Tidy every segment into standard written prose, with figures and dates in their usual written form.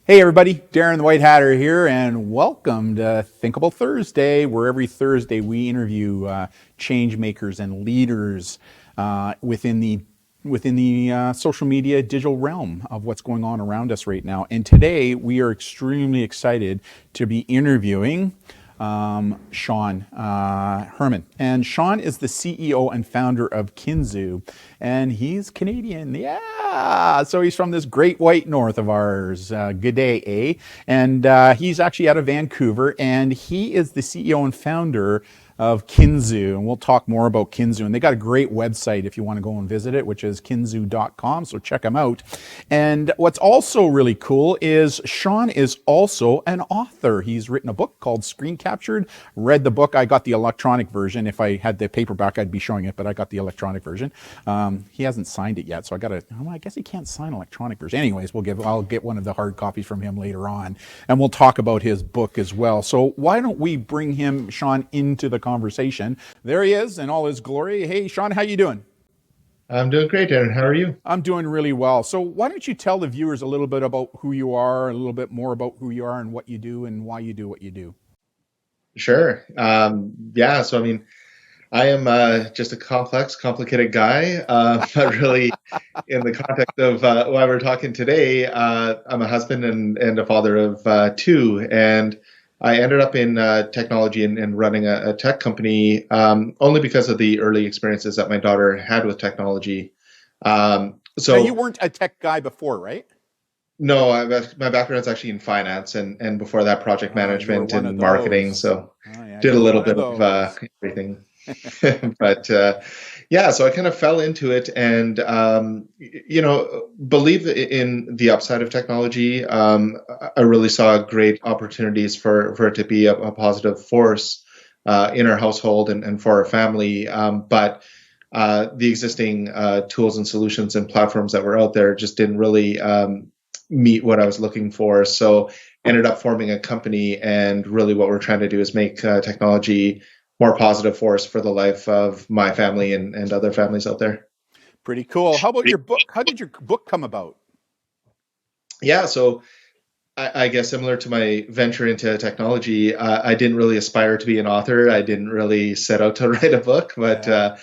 Hey everybody, Darren the White Hatter here, and welcome to Thinkable Thursday, where every Thursday we interview change makers and leaders within the social media digital realm of what's going on around us right now. And today we are extremely excited to be interviewing Sean Herman. And Sean is the CEO and founder of Kinzoo, and he's Canadian. Yeah, so he's from this great white north of ours. Good day, eh? And he's actually out of Vancouver, and he is the CEO and founder of Kinzoo, and we'll talk more about Kinzoo. And they got a great website if you want to go and visit it, which is kinzoo.com, so check them out. And what's also really cool is Sean is also an author. He's written a book called Screen Captured. Read the book. I got the electronic version. If I had the paperback, I'd be showing it, but I got the electronic version. He hasn't signed it yet, so I guess he can't sign electronic version. Anyways, I'll get one of the hard copies from him later on, and we'll talk about his book as well. So why don't we bring him, Sean, into the conversation? There he is in all his glory. Hey, Sean, how you doing? I'm doing great, Darren. How are you? I'm doing really well. So why don't you tell the viewers a little bit about who you are, a little bit more about who you are and what you do and why you do what you do? Sure. Yeah, so I mean, I am just a complicated guy, but really, in the context of why we're talking today, I'm a husband and a father of two, and I ended up in technology and running a tech company only because of the early experiences that my daughter had with technology. Now, you So weren't a tech guy before, right? no, my background's actually in finance and before that project You were management one of and marketing. those. So Oh, yeah, did you a were little one of bit of those. everything. But yeah, so I kind of fell into it and, believe in the upside of technology. I really saw great opportunities for it to be a positive force in our household and for our family. But the existing tools and solutions and platforms that were out there just didn't really meet what I was looking for. So ended up forming a company, and really what we're trying to do is make technology more positive force for the life of my family and other families out there. Pretty cool. How about your book? How did your book come about? Yeah, so I guess similar to my venture into technology, I didn't really aspire to be an author. I didn't really set out to write a book, but Yeah.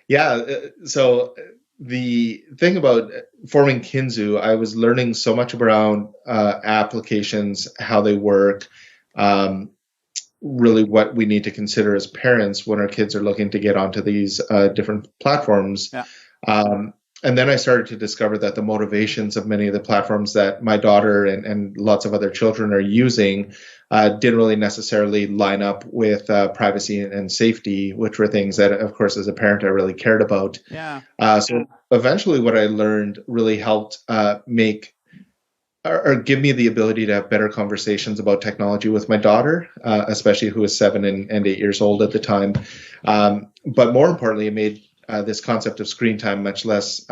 yeah. So the thing about forming Kinzoo, I was learning so much around applications, how they work, um, really what we need to consider as parents when our kids are looking to get onto these different platforms. Yeah. Um, and then I started to discover that the motivations of many of the platforms that my daughter and lots of other children are using didn't really necessarily line up with privacy and safety, which were things that, of course, as a parent, I really cared about. Yeah. So eventually, what I learned really helped make or give me the ability to have better conversations about technology with my daughter, especially who was 7 and 8 years old at the time. But more importantly, it made this concept of screen time much less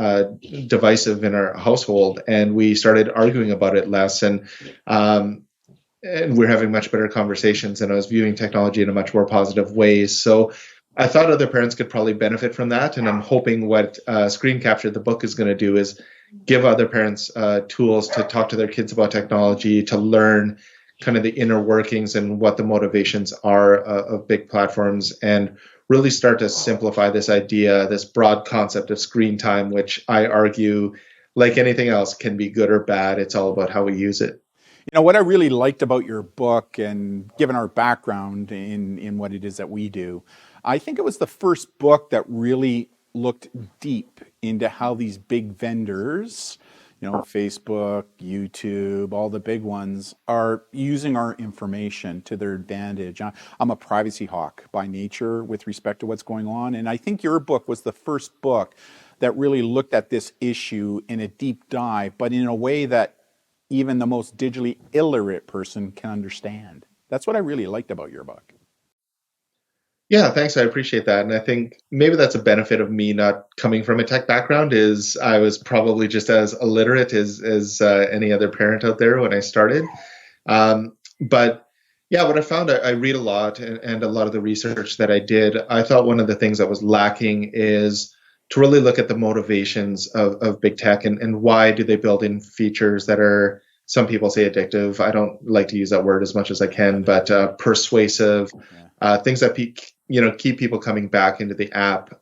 divisive in our household, and we started arguing about it less, and we're having much better conversations. And I was viewing technology in a much more positive way. So I thought other parents could probably benefit from that, and I'm hoping what Screen Capture, the book, is going to do is give other parents tools to talk to their kids about technology, to learn kind of the inner workings and what the motivations are of big platforms, and really start to simplify this idea, this broad concept of screen time, which I argue, like anything else, can be good or bad. It's all about how we use it. You know what I really liked about your book, and given our background in what it is that we do, I think it was the first book that really looked deep into how these big vendors, Facebook, YouTube, all the big ones, are using our information to their advantage. I'm a privacy hawk by nature with respect to what's going on, and I think your book was the first book that really looked at this issue in a deep dive, but in a way that even the most digitally illiterate person can understand. That's what I really liked about your book. Yeah, thanks. I appreciate that. And I think maybe that's a benefit of me not coming from a tech background is I was probably just as illiterate as any other parent out there when I started. But yeah, what I found, I read a lot, and a lot of the research that I did, I thought one of the things that was lacking is to really look at the motivations of big tech, and why do they build in features that are some people say addictive. I don't like to use that word as much as I can, but persuasive, things that keep people coming back into the app.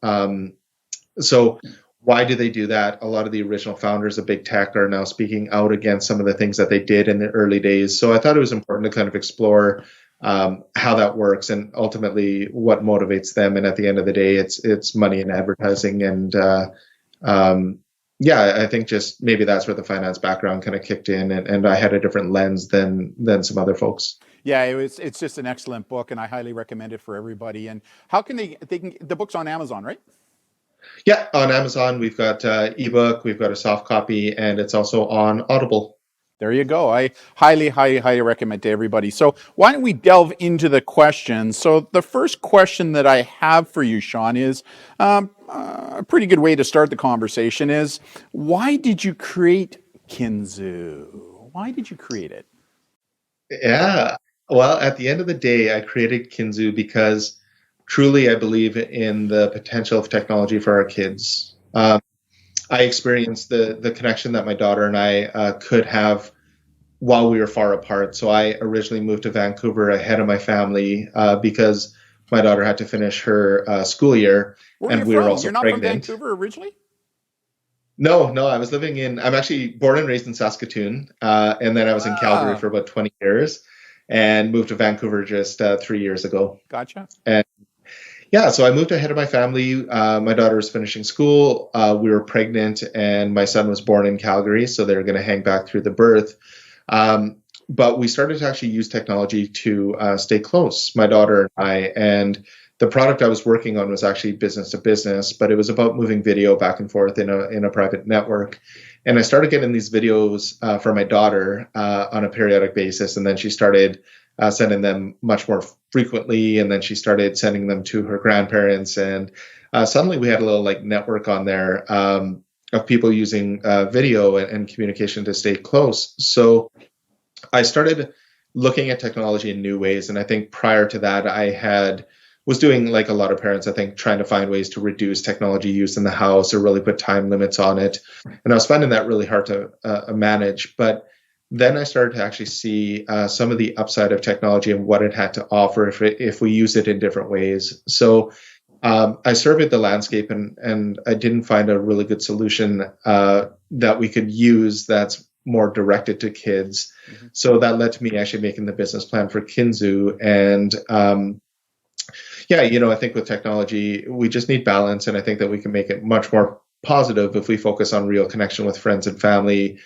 So why do they do that? A lot of the original founders of big tech are now speaking out against some of the things that they did in the early days. So I thought it was important to kind of explore how that works and ultimately what motivates them. And at the end of the day, it's money and advertising. And I think just maybe that's where the finance background kind of kicked in, and I had a different lens than some other folks. Yeah, it's just an excellent book, and I highly recommend it for everybody. And how can the book's on Amazon, right? Yeah, on Amazon, we've got ebook, we've got a soft copy, and it's also on Audible. There you go. I highly recommend to everybody. So why don't we delve into the questions? So the first question that I have for you, Sean, is a pretty good way to start the conversation is, why did you create Kinzoo? Why did you create it? Yeah, well, at the end of the day, I created Kinzoo because truly I believe in the potential of technology for our kids. I experienced the connection that my daughter and I could have while we were far apart. So I originally moved to Vancouver ahead of my family because my daughter had to finish her school year, Where are and you we were from? also You're not from pregnant. Vancouver originally? No, I'm actually born and raised in Saskatoon, and then I was in Calgary Ah, for about 20 years and moved to Vancouver just 3 years ago. gotcha. And yeah, so I moved ahead of my family. My daughter was finishing school. We were pregnant, and my son was born in Calgary, so they were going to hang back through the birth. But we started to actually use technology to stay close, my daughter and I. And the product I was working on was actually business to business, but it was about moving video back and forth in a private network. And I started getting these videos for my daughter on a periodic basis, and then she started sending them much more frequently, and then she started sending them to her grandparents, and suddenly we had a little like network on there of people using video and communication to stay close. So I started looking at technology in new ways, and I think prior to that was doing like a lot of parents, I think, trying to find ways to reduce technology use in the house or really put time limits on it. And I was finding that really hard to manage. But then I started to actually see some of the upside of technology and what it had to offer if we use it in different ways. So I surveyed the landscape, and I didn't find a really good solution that we could use that's more directed to kids. Mm-hmm. So that led to me actually making the business plan for Kinzoo. And I think with technology, we just need balance. And I think that we can make it much more positive if we focus on real connection with friends and family,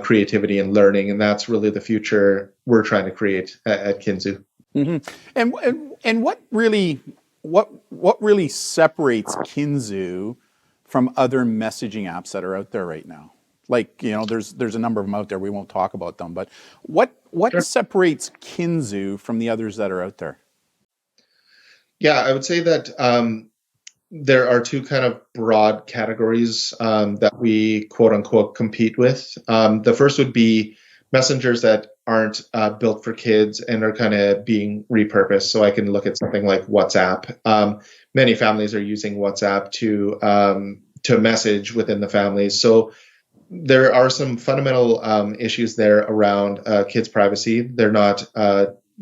creativity and learning. And that's really the future we're trying to create at Kinzoo. Mm-hmm. And what really separates Kinzoo from other messaging apps that are out there right now? Like, there's a number of them out there. We won't talk about them, but what Sure. separates Kinzoo from the others that are out there? Yeah, I would say that there are two kind of broad categories that we quote unquote compete with. The first would be messengers that aren't built for kids and are kind of being repurposed. So I can look at something like WhatsApp. Many families are using WhatsApp to message within the families. So there are some fundamental issues there around kids' privacy. They're not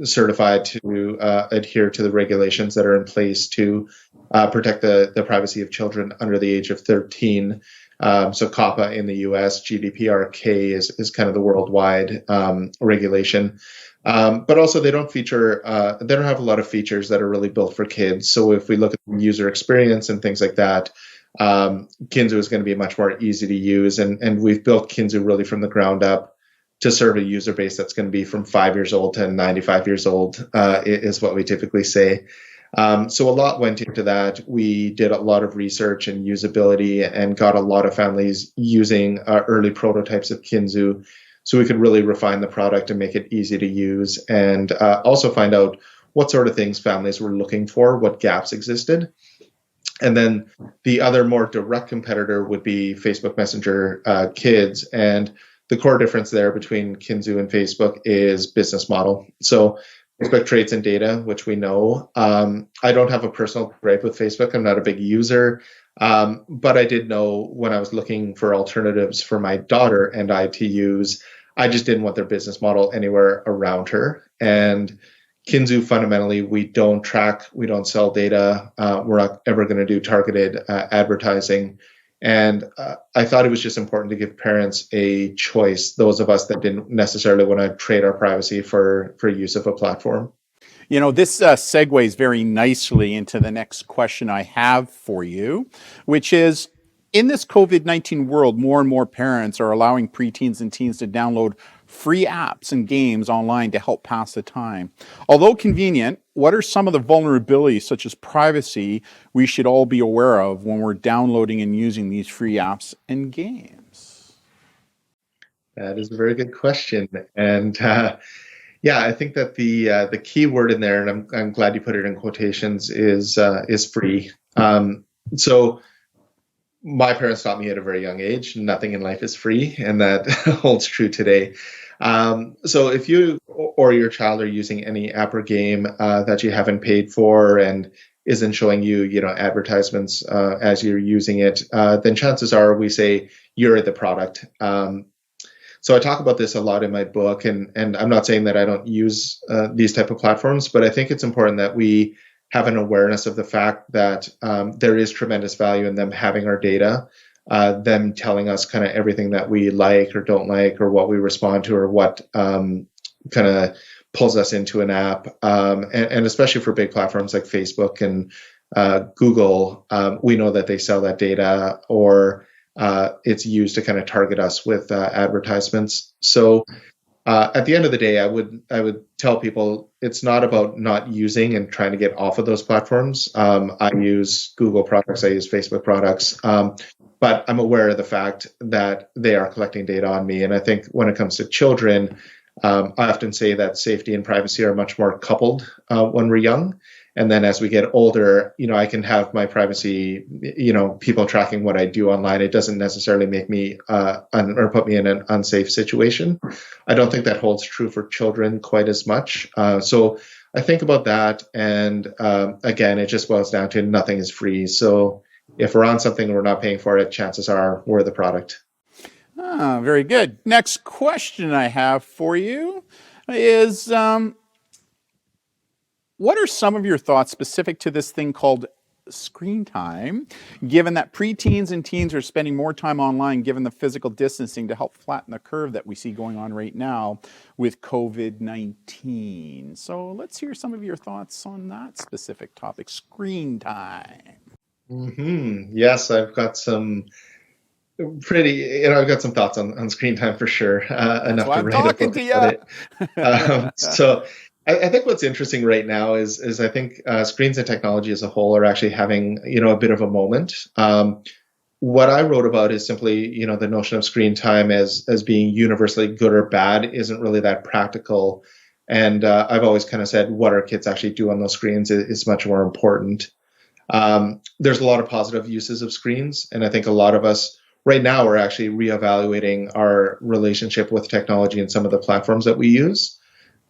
certified to adhere to the regulations that are in place to protect the privacy of children under the age of 13. So COPPA in the US, GDPR-K is kind of the worldwide regulation. But also they don't have a lot of features that are really built for kids. So if we look at the user experience and things like that, Kinzoo is going to be much more easy to use. And we've built Kinzoo really from the ground up to serve a user base that's going to be from 5 years old to 95 years old, is what we typically say. So a lot went into that. We did a lot of research and usability and got a lot of families using early prototypes of Kinzoo so we could really refine the product and make it easy to use, and also find out what sort of things families were looking for, what gaps existed. And then the other more direct competitor would be Facebook Messenger Kids. And the core difference there between Kinzoo and Facebook is business model. So Facebook trades in data, which we know. I don't have a personal gripe with Facebook. I'm not a big user. But I did know when I was looking for alternatives for my daughter and I to use, I just didn't want their business model anywhere around her. And Kinzoo, fundamentally, we don't track, we don't sell data. We're not ever going to do targeted advertising. And I thought it was just important to give parents a choice, those of us that didn't necessarily want to trade our privacy for use of a platform. You know, this segues very nicely into the next question I have for you, which is, in this COVID-19 world, more and more parents are allowing preteens and teens to download free apps and games online to help pass the time. Although convenient, what are some of the vulnerabilities, such as privacy, we should all be aware of when we're downloading and using these free apps and games? That is a very good question. And yeah, I think that the key word in there, and I'm glad you put it in quotations, is free. So my parents taught me at a very young age, nothing in life is free, and that holds true today. So if you or your child are using any app or game that you haven't paid for and isn't showing you, advertisements as you're using it, then chances are we say you're the product. So I talk about this a lot in my book, and I'm not saying that I don't use these type of platforms, but I think it's important that we have an awareness of the fact that there is tremendous value in them having our data, them telling us kind of everything that we like or don't like, or what we respond to, or what kind of pulls us into an app. And especially for big platforms like Facebook and Google, we know that they sell that data, or it's used to kind of target us with advertisements. So at the end of the day, I would tell people it's not about not using and trying to get off of those platforms. I use Google products, I use Facebook products, but I'm aware of the fact that they are collecting data on me. And I think when it comes to children, I often say that safety and privacy are much more coupled when we're young. And then as we get older, I can have my privacy, people tracking what I do online. It doesn't necessarily make me or put me in an unsafe situation. I don't think that holds true for children quite as much. So I think about that. And again, it just boils down to nothing is free. So if we're on something and we're not paying for it, chances are we're the product. Ah, very good. Next question I have for you is, what are some of your thoughts specific to this thing called screen time, given that preteens and teens are spending more time online given the physical distancing to help flatten the curve that we see going on right now with COVID-19? So let's hear some of your thoughts on that specific topic, screen time. Yes, I've got some I've got some thoughts on screen time for sure, That's enough why to I'm write a talking book to about it. you. So I think what's interesting right now is I think screens and technology as a whole are actually having, a bit of a moment. What I wrote about is simply, the notion of screen time as being universally good or bad isn't really that practical. And I've always kind of said what our kids actually do on those screens is much more important. There's a lot of positive uses of screens, and I think a lot of us right now are actually reevaluating our relationship with technology and some of the platforms that we use.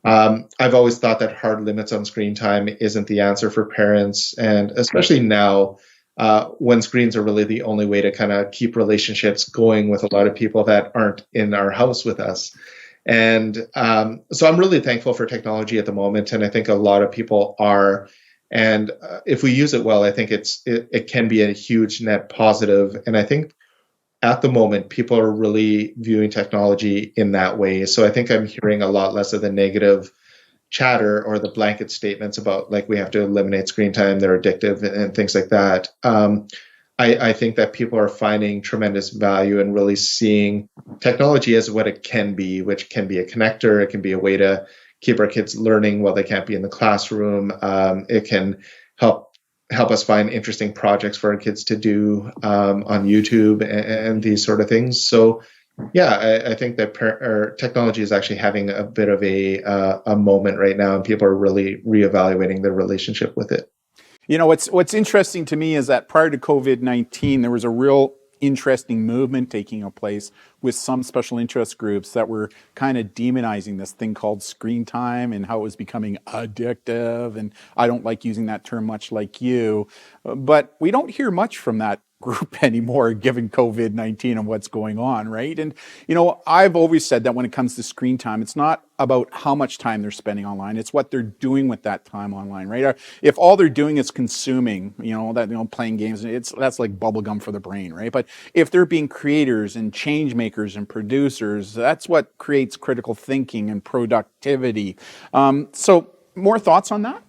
I've always thought that hard limits on screen time isn't the answer for parents, and especially now when screens are really the only way to kind of keep relationships going with a lot of people that aren't in our house with us. And so I'm really thankful for technology at the moment, and I think a lot of people are. And if we use it well, I think it can be a huge net positive. And I think at the moment, people are really viewing technology in that way. So I think I'm hearing a lot less of the negative chatter or the blanket statements about like we have to eliminate screen time, they're addictive, and things like that. I think that people are finding tremendous value and really seeing technology as what it can be, which can be a connector. It can be a way to keep our kids learning while they can't be in the classroom. It can help us find interesting projects for our kids to do on YouTube and these sort of things. So, yeah, I think that technology is actually having a bit of a moment right now, and people are really reevaluating their relationship with it. You know, what's interesting to me is that prior to COVID-19, there was a real interesting movement taking place with some special interest groups that were kind of demonizing this thing called screen time and how it was becoming addictive. And I don't like using that term much like you, but we don't hear much from that group anymore, given COVID-19 and what's going on, right? And, I've always said that when it comes to screen time, it's not about how much time they're spending online, it's what they're doing with that time online, right? If all they're doing is consuming, playing games, that's like bubblegum for the brain, right? But if they're being creators and change makers and producers, that's what creates critical thinking and productivity. So more thoughts on that?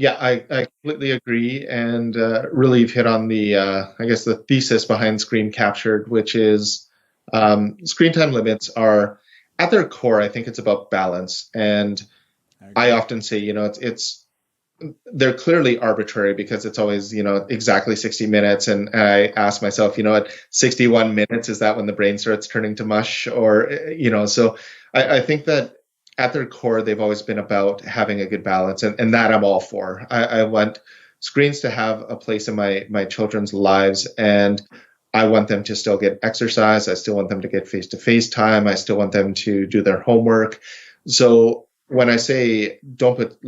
Yeah, I completely agree, and really you've hit on the I guess the thesis behind Screen Captured, which is screen time limits are at their core. I think it's about balance, and I I agree. often say, it's they're clearly arbitrary because it's always, exactly 60 minutes. And I ask myself, at 61 minutes, is that when the brain starts turning to mush? Or, so I think that at their core, they've always been about having a good balance. And that I'm all for. I want screens to have a place in my children's lives. And I want them to still get exercise. I still want them to get face to face time. I still want them to do their homework. So when I say don't put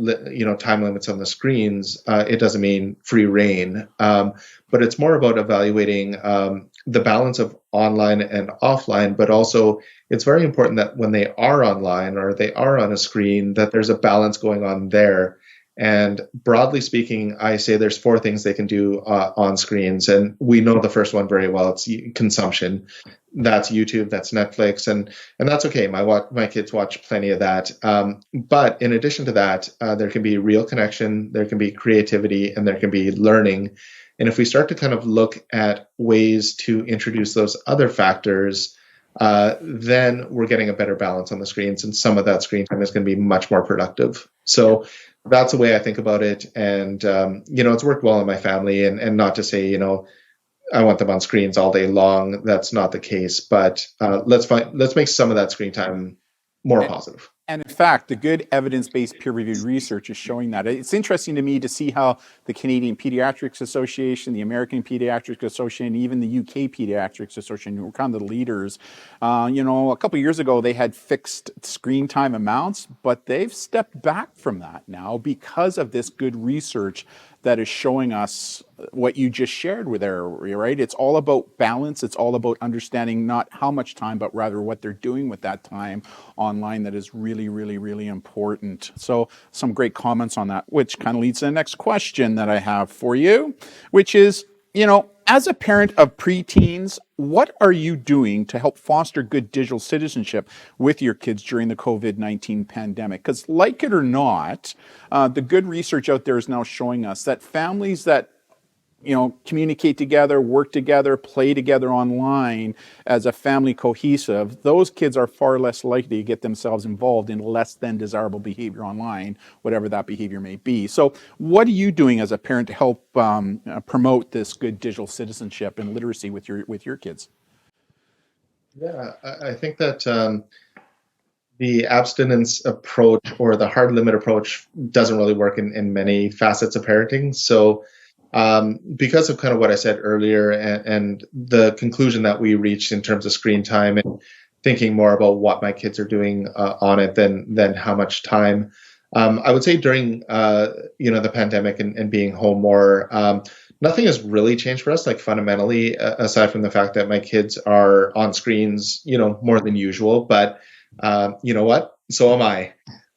time limits on the screens, it doesn't mean free reign, but it's more about evaluating the balance of online and offline. But also, it's very important that when they are online or they are on a screen, that there's a balance going on there. And broadly speaking, I say there's four things they can do on screens, and we know the first one very well. It's consumption. That's YouTube, that's Netflix, and that's okay. My kids watch plenty of that. But in addition to that, there can be real connection, there can be creativity, and there can be learning. And if we start to kind of look at ways to introduce those other factors, then we're getting a better balance on the screens, and some of that screen time is going to be much more productive. Yeah. So that's the way I think about it. And, it's worked well in my family, and not to say, I want them on screens all day long. That's not the case, but let's make some of that screen time more positive. And in fact, the good evidence-based peer-reviewed research is showing that. It's interesting to me to see how the Canadian Pediatrics Association, the American Pediatrics Association, even the UK Pediatrics Association, were kind of the leaders. A couple of years ago, they had fixed screen time amounts, but they've stepped back from that now because of this good research that is showing us what you just shared with there, right? It's all about balance. It's all about understanding not how much time, but rather what they're doing with that time online that is really, really, really important. So some great comments on that, which kind of leads to the next question that I have for you, which is, as a parent of preteens, what are you doing to help foster good digital citizenship with your kids during the COVID-19 pandemic? Because like it or not, the good research out there is now showing us that families that communicate together, work together, play together online as a family cohesive, those kids are far less likely to get themselves involved in less than desirable behavior online, whatever that behavior may be. So what are you doing as a parent to help promote this good digital citizenship and literacy with your kids? Yeah, I think that the abstinence approach or the hard limit approach doesn't really work in many facets of parenting. So because of kind of what I said earlier, and the conclusion that we reached in terms of screen time, and thinking more about what my kids are doing on it than how much time. I would say during the pandemic and being home more, nothing has really changed for us, like fundamentally, aside from the fact that my kids are on screens, more than usual. But you know what? So am I.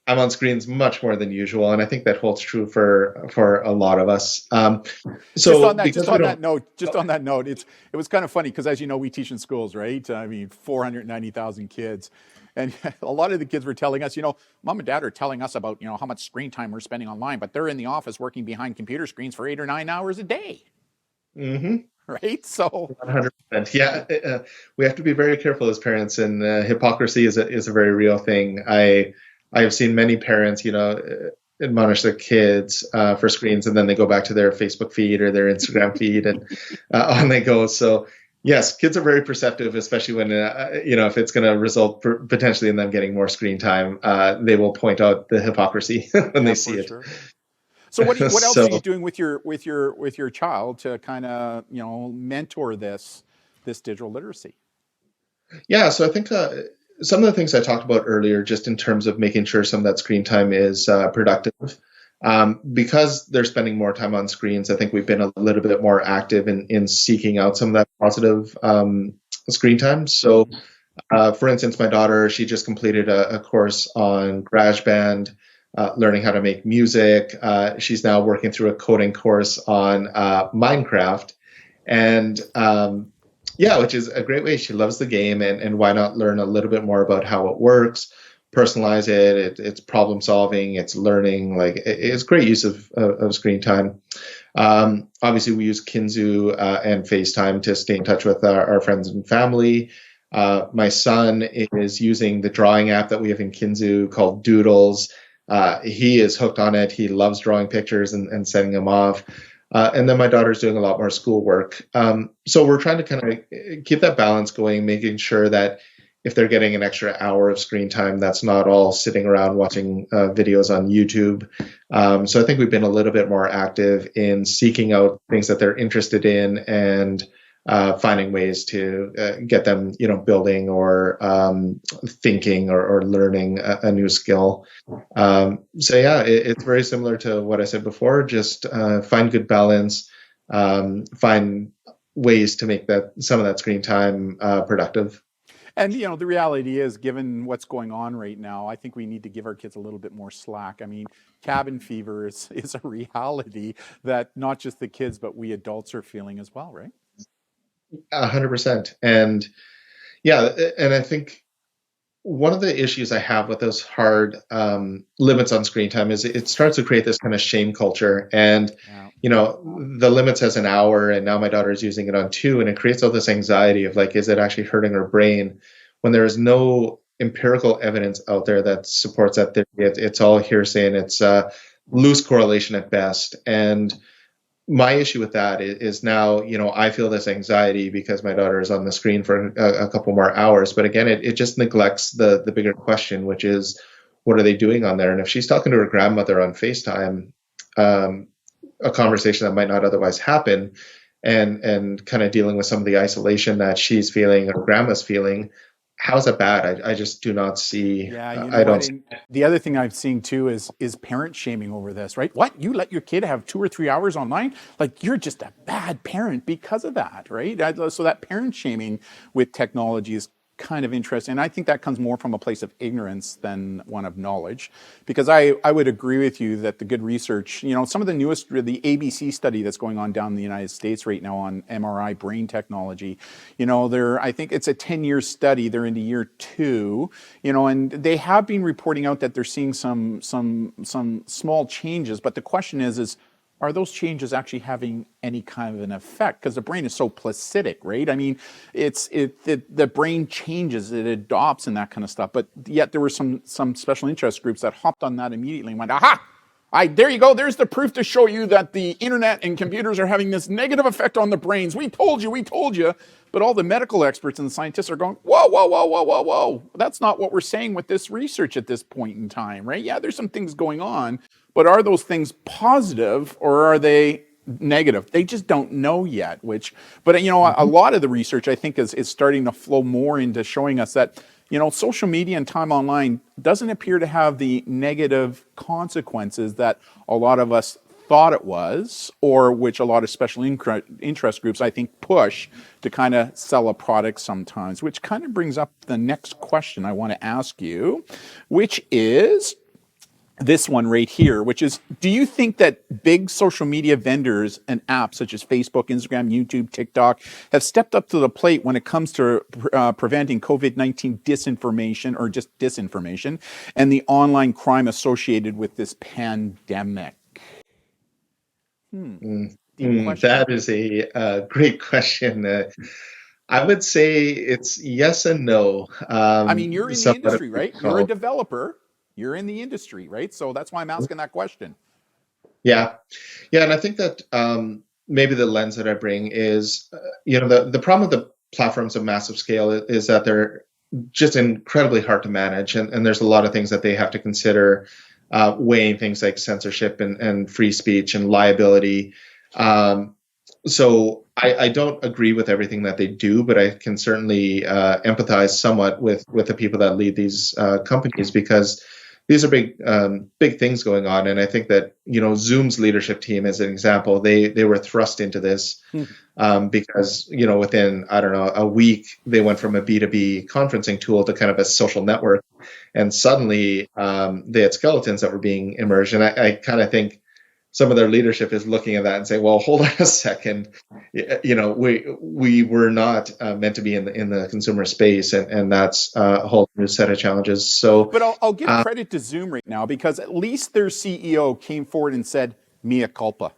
I'm on screens much more than usual, and I think that holds true for a lot of us. Just So on that, because we don't, it was kind of funny because, as you know, we teach in schools, right? I mean, 490,000 kids, and a lot of the kids were telling us, mom and dad are telling us about, how much screen time we're spending online, but they're in the office working behind computer screens for 8 or 9 hours a day, Mhm. right? So 100%. Yeah, we have to be very careful as parents, and hypocrisy is a very real thing. I have seen many parents, admonish their kids for screens, and then they go back to their Facebook feed or their Instagram feed, and on they go. So yes, kids are very perceptive, especially when if it's going to result potentially in them getting more screen time. They will point out the hypocrisy when yeah, they see for it. sure. So what else are you So doing with your child to kind of mentor this digital literacy? yeah, so I think some of the things I talked about earlier, just in terms of making sure some of that screen time is productive. Because they're spending more time on screens, I think we've been a little bit more active in seeking out some of that positive screen time. So, for instance, my daughter, she just completed a course on GarageBand, learning how to make music. She's now working through a coding course on Minecraft. And yeah, which is a great way. She loves the game, and why not learn a little bit more about how it works, personalize it's problem solving, it's learning. Like it's great use of screen time. Obviously, we use Kinzoo and FaceTime to stay in touch with our friends and family. My son is using the drawing app that we have in Kinzoo called Doodles. He is hooked on it. He loves drawing pictures and sending them off. And then my daughter's doing a lot more schoolwork. So we're trying to kind of keep that balance going, making sure that if they're getting an extra hour of screen time, that's not all sitting around watching videos on YouTube. So I think we've been a little bit more active in seeking out things that they're interested in and finding ways to get them, building or thinking or learning a new skill. So yeah, it's very similar to what I said before. Just find good balance, find ways to make some of that screen time productive. And the reality is, given what's going on right now, I think we need to give our kids a little bit more slack. I mean, cabin fever is a reality that not just the kids, but we adults are feeling as well, right? 100%. And yeah, and I think one of the issues I have with those hard limits on screen time is it starts to create this kind of shame culture. And, Yeah. The limit says an hour, and now my daughter's using it on 2, and it creates all this anxiety of like, is it actually hurting her brain? When there is no empirical evidence out there that supports that theory. It's all hearsay, and it's loose correlation at best. And my issue with that is now, I feel this anxiety because my daughter is on the screen for a couple more hours. But again, it just neglects the bigger question, which is, what are they doing on there? And if she's talking to her grandmother on FaceTime, a conversation that might not otherwise happen, and kind of dealing with some of the isolation that she's feeling or grandma's feeling, how's that bad? I just do not see. Yeah, I don't. what? And the other thing I'm seeing too is parent shaming over this, right? What? You let your kid have 2 or 3 hours online? Like you're just a bad parent because of that, right? So that parent shaming with technology is kind of interesting. And I think that comes more from a place of ignorance than one of knowledge. Because I would agree with you that the good research, some of the newest, the ABC study that's going on down in the United States right now on MRI brain technology, I think it's a 10-year study. They're into year 2, and they have been reporting out that they're seeing some small changes. But the question is are those changes actually having any kind of an effect? Because the brain is so placidic, right? I mean, the brain changes, it adopts and that kind of stuff. But yet there were some special interest groups that hopped on that immediately and went, aha! There you go. There's the proof to show you that the internet and computers are having this negative effect on the brains. We told you, we told you. But all the medical experts and the scientists are going, whoa, whoa, whoa, whoa, whoa, whoa. That's not what we're saying with this research at this point in time, right? Yeah, there's some things going on, but are those things positive or are they negative? They just don't know yet, but a lot of the research I think is starting to flow more into showing us that social media and time online doesn't appear to have the negative consequences that a lot of us thought it was, or which a lot of special interest groups, I think, push to kind of sell a product sometimes, which kind of brings up the next question I want to ask you, which is this one right here, which is, do you think that big social media vendors and apps such as Facebook, Instagram, YouTube, TikTok have stepped up to the plate when it comes to preventing COVID-19 disinformation or just disinformation and the online crime associated with this pandemic? That is a great question. I would say it's yes and no. I mean, you're in the industry, right? You're a developer. You're in the industry, right? So that's why I'm asking that question. Yeah. And I think that maybe the lens that I bring is, the problem with the platforms of massive scale is that they're just incredibly hard to manage, and there's a lot of things that they have to consider, weighing things like censorship and free speech and liability. So I don't agree with everything that they do, but I can certainly empathize somewhat with the people that lead these companies, because these are big things going on. And I think that, Zoom's leadership team, as an example, they were thrust into this because, within, I don't know, a week, they went from a B2B conferencing tool to kind of a social network. And suddenly they had skeletons that were being emerged. And I kind of think some of their leadership is looking at that and saying, well, hold on a second. We were not meant to be in the consumer space. And that's a whole new set of challenges. So, But I'll give credit to Zoom right now because at least their CEO came forward and said, mea culpa,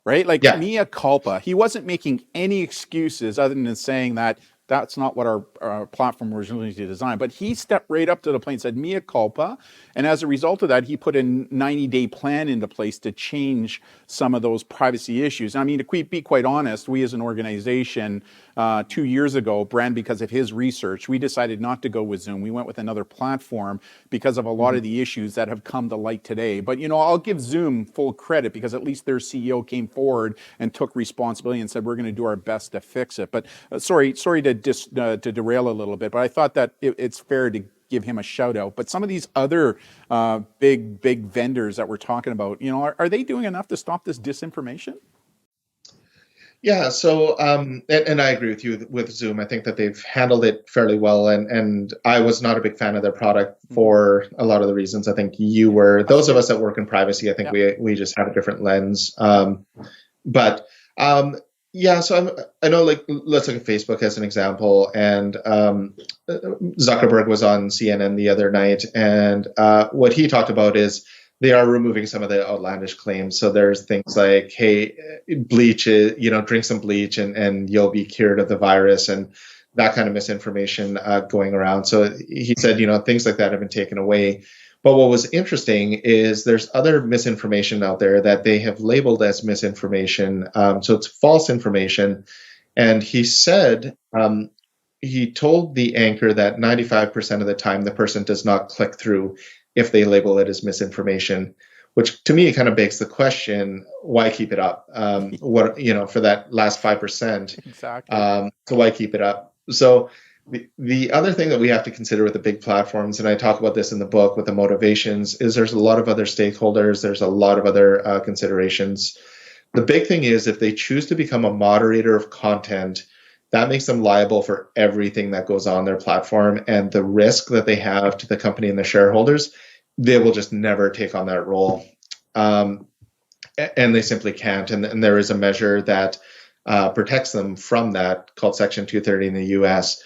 right? Like yeah. mea culpa. He wasn't making any excuses other than saying that that's not what our platform was originally designed. But he stepped right up to the plate and said, mea culpa. And as a result of that, he put a 90-day plan into place to change some of those privacy issues. I mean, to be quite honest, we as an organization, 2 years ago, Brand, because of his research, we decided not to go with Zoom. We went with another platform because of a lot of the issues that have come to light today. But, I'll give Zoom full credit because at least their CEO came forward and took responsibility and said, we're going to do our best to fix it. But sorry to derail a little bit, but I thought that it's fair to give him a shout out. But some of these other big vendors that we're talking about, are they doing enough to stop this disinformation? Yeah, so and I agree with you with Zoom. I think that they've handled it fairly well, and I was not a big fan of their product for a lot of the reasons. I think you were. Those of us that work in privacy, I think we just have a different lens. But yeah, so I know, like, let's look at Facebook as an example, and Zuckerberg was on CNN the other night, and what he talked about is they are removing some of the outlandish claims. So there's things like, hey, bleach, drink some bleach and you'll be cured of the virus, and that kind of misinformation going around. So he said, things like that have been taken away. But what was interesting is there's other misinformation out there that they have labeled as misinformation. So it's false information. And he said, he told the anchor that 95% of the time the person does not click through if they label it as misinformation, which to me kind of begs the question, why keep it up? For that last 5%, Exactly. so why keep it up? So the other thing that we have to consider with the big platforms, and I talk about this in the book with the motivations, is there's a lot of other stakeholders, there's a lot of other considerations. The big thing is if they choose to become a moderator of content, that makes them liable for everything that goes on their platform, and the risk that they have to the company and the shareholders, they will just never take on that role. And they simply can't. And there is a measure that protects them from that called Section 230 in the US.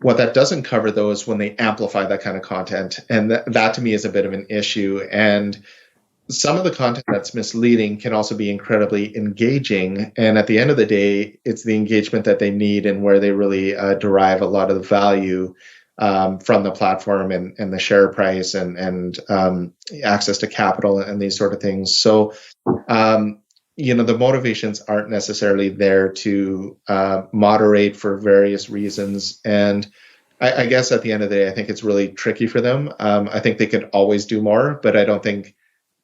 What that doesn't cover, though, is when they amplify that kind of content. And that to me is a bit of an issue. And some of the content that's misleading can also be incredibly engaging. And at the end of the day, it's the engagement that they need and where they really derive a lot of the value from the platform and the share price and access to capital and these sort of things. So, the motivations aren't necessarily there to moderate for various reasons. And I guess at the end of the day, I think it's really tricky for them. I think they could always do more, but I don't think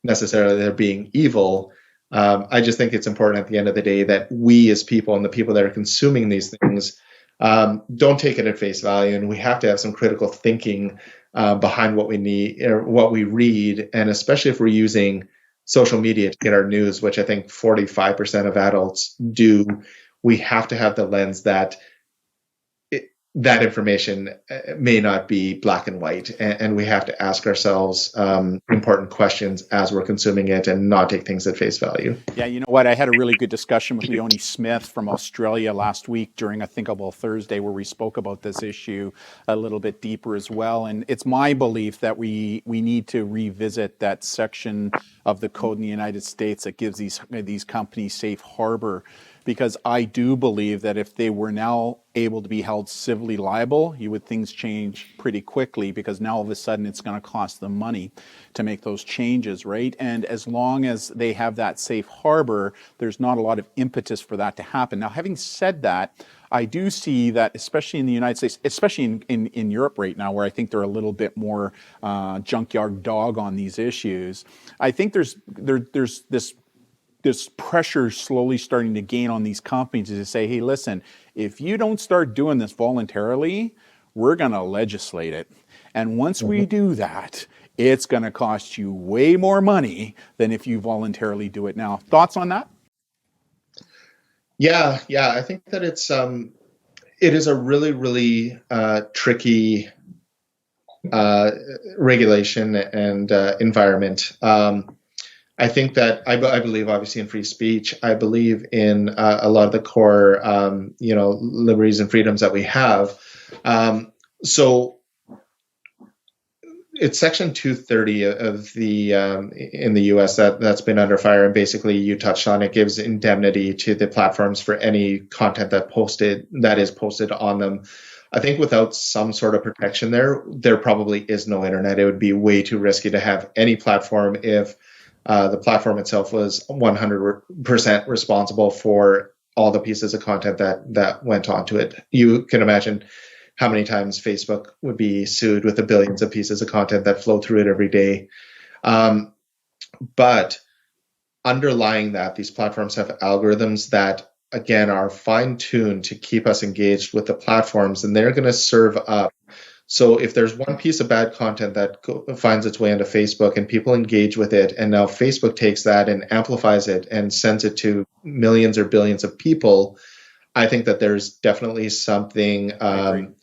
necessarily they're being evil. I just think it's important at the end of the day that we as people and the people that are consuming these things don't take it at face value, and we have to have some critical thinking behind what we need or what we read, and especially if we're using social media to get our news, which I think 45% of adults do. We have to have the lens that that information may not be black and white, and we have to ask ourselves important questions as we're consuming it and not take things at face value. Yeah, you know what? I had a really good discussion with Leonie Smith from Australia last week during a Thinkable Thursday where we spoke about this issue a little bit deeper as well. And it's my belief that we need to revisit that section of the code in the United States that gives these companies safe harbor, because I do believe that if they were now able to be held civilly liable, things change pretty quickly, because now all of a sudden it's going to cost them money to make those changes, right? And as long as they have that safe harbor, there's not a lot of impetus for that to happen. Now, having said that, I do see that, especially in the United States, especially in Europe right now, where I think they're a little bit more junkyard dog on these issues. I think there's this pressure slowly starting to gain on these companies to say, hey, listen, if you don't start doing this voluntarily, we're going to legislate it. And once we do that, it's going to cost you way more money than if you voluntarily do it now. Thoughts on that? Yeah, I think that it is a really, really tricky regulation and environment. I think that I believe obviously in free speech. I believe in a lot of the core, liberties and freedoms that we have. So it's Section 230 of the in the U.S. that's been under fire, and basically you touched on it, gives indemnity to the platforms for any content that is posted on them. I think without some sort of protection there probably is no internet. It would be way too risky to have any platform if the platform itself was 100% responsible for all the pieces of content that went onto it. You can imagine how many times Facebook would be sued with the billions of pieces of content that flow through it every day. But underlying that, these platforms have algorithms that, again, are fine-tuned to keep us engaged with the platforms, and they're going to serve up. So if there's one piece of bad content that finds its way into Facebook and people engage with it, and now Facebook takes that and amplifies it and sends it to millions or billions of people, I think that there's definitely something,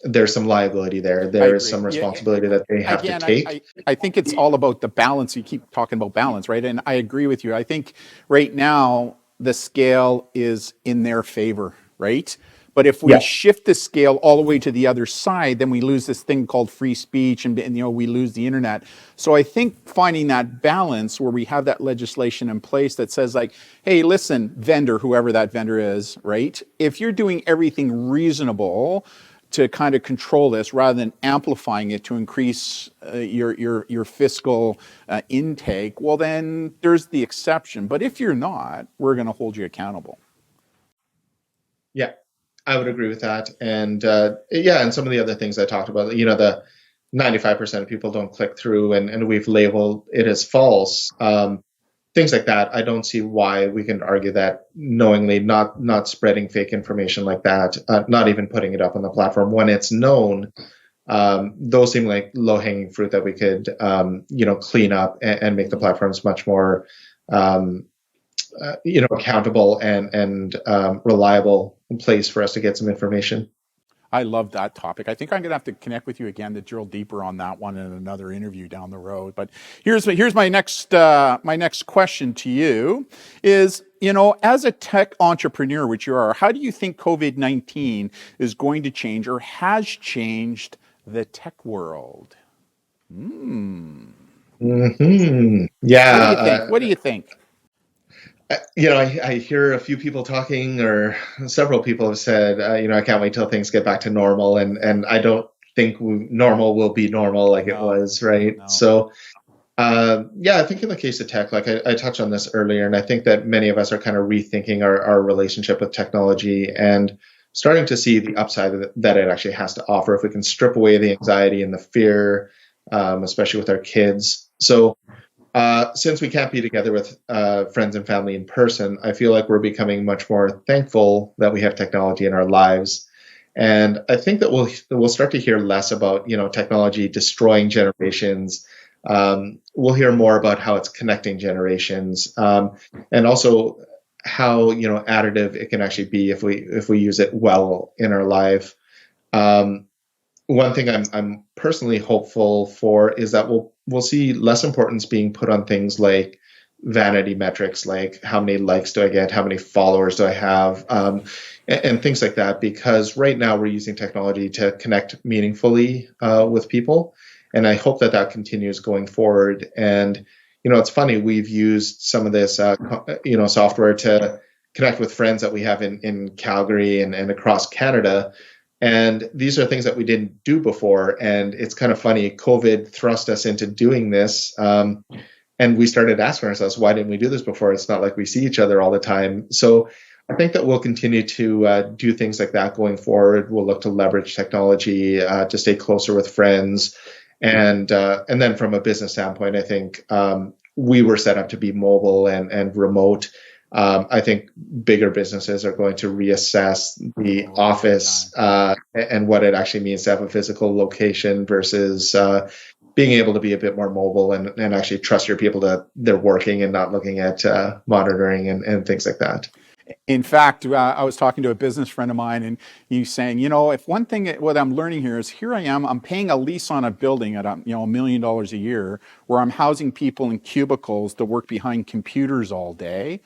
there's some liability there. There is some responsibility that they have to take. I think it's all about the balance. You keep talking about balance, right? And I agree with you. I think right now the scale is in their favor, right? But if we shift the scale all the way to the other side, then we lose this thing called free speech, and we lose the internet. So I think finding that balance where we have that legislation in place that says like, hey, listen, vendor, whoever that vendor is, right? If you're doing everything reasonable to kind of control this rather than amplifying it to increase your fiscal intake, well, then there's the exception. But if you're not, we're going to hold you accountable. Yeah. I would agree with that. And and some of the other things I talked about, the 95% of people don't click through and we've labeled it as false. Things like that. I don't see why we can argue that knowingly, not spreading fake information like that, not even putting it up on the platform when it's known. Those seem like low-hanging fruit that we could, clean up and make the platforms much more, accountable and reliable place for us to get some information. I love that topic. I think I'm going to have to connect with you again to drill deeper on that one in another interview down the road. But here's my next question to you is, as a tech entrepreneur, which you are, how do you think COVID-19 is going to change or has changed the tech world? Mm-hmm. Yeah. What do you think? I hear a few people talking, or several people have said, I can't wait till things get back to normal, and I don't think normal will be normal like it was, right? No. So, I think in the case of tech, like I touched on this earlier, and I think that many of us are kind of rethinking our relationship with technology and starting to see the upside that it actually has to offer if we can strip away the anxiety and the fear, especially with our kids. So, since we can't be together with friends and family in person, I feel like we're becoming much more thankful that we have technology in our lives. And I think that we'll start to hear less about, technology destroying generations. We'll hear more about how it's connecting generations, and also how, additive it can actually be if we use it well in our life. One thing I'm personally hopeful for is that we'll see less importance being put on things like vanity metrics, like how many likes do I get, how many followers do I have, and things like that. Because right now we're using technology to connect meaningfully with people, and I hope that continues going forward. And it's funny, we've used some of this software to connect with friends that we have in Calgary and across Canada. And these are things that we didn't do before. And it's kind of funny, COVID thrust us into doing this. And we started asking ourselves, why didn't we do this before? It's not like we see each other all the time. So I think that we'll continue to do things like that going forward. We'll look to leverage technology to stay closer with friends. And then from a business standpoint, I think we were set up to be mobile and remote. I think bigger businesses are going to reassess the office and what it actually means to have a physical location versus being able to be a bit more mobile and actually trust your people that they're working and not looking at monitoring and things like that. In fact, I was talking to a business friend of mine, and he's saying, if one thing what I'm learning here is here I am, I'm paying a lease on a building at $1 million a year, where I'm housing people in cubicles to work behind computers all day,